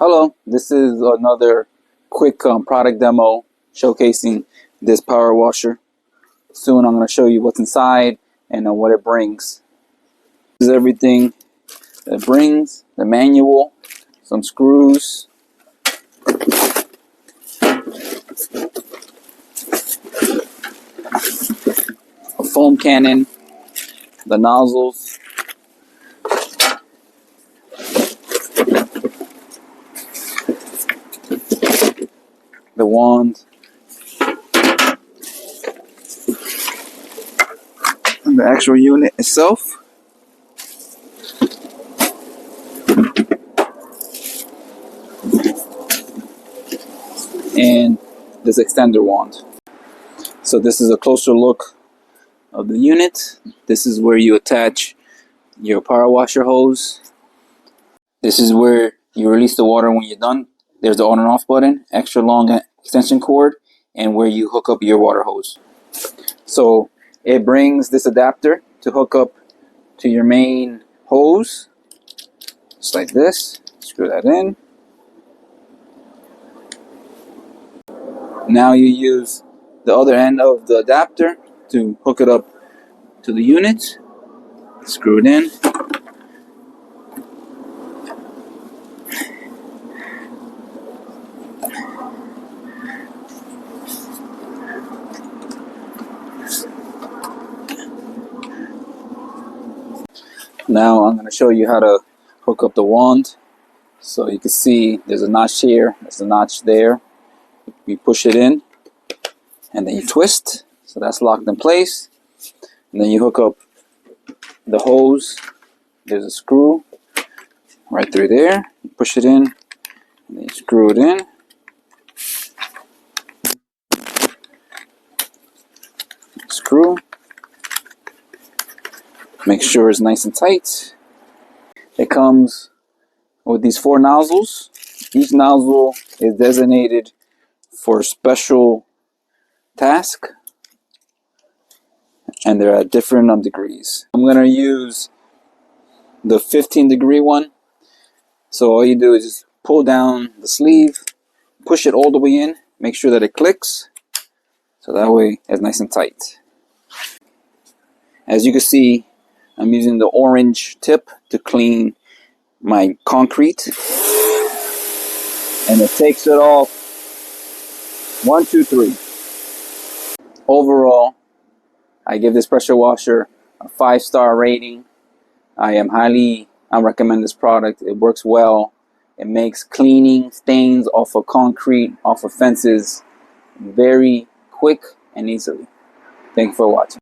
Hello, this is another quick product demo showcasing this power washer. Soon I'm going to show you what's inside and what it brings. This is everything it brings: the manual, some screws, a foam cannon, the nozzles, the wand, and the actual unit itself. And this extender wand. So this is a closer look of the unit. This is where you attach your power washer hose. This is where you release the water when you're done. There's the on and off button, extra long extension cord, and where you hook up your water hose. So it brings this adapter to hook up to your main hose, just like this. Screw that in. Now you use the other end of the adapter to hook it up to the unit. Screw it in. Now I'm going to show you how to hook up the wand. So you can see there's a notch here, there's a notch there. You push it in and then you twist, so that's locked in place. And then you hook up the hose. There's a screw right through there. You push it in and then you screw it in. Screw. Make sure it's nice and tight. It comes with these 4 nozzles. Each nozzle is designated for a special task, and they're at different degrees. I'm going to use the 15-degree one. So all you do is just pull down the sleeve, push it all the way in, make sure that it clicks, so that way it's nice and tight. As you can see, I'm using the orange tip to clean my concrete, and it takes it off 1, 2, 3. Overall, I give this pressure washer a 5-star rating. I recommend this product. It works well. It makes cleaning stains off of concrete, off of fences, very quick and easily. Thank you for watching.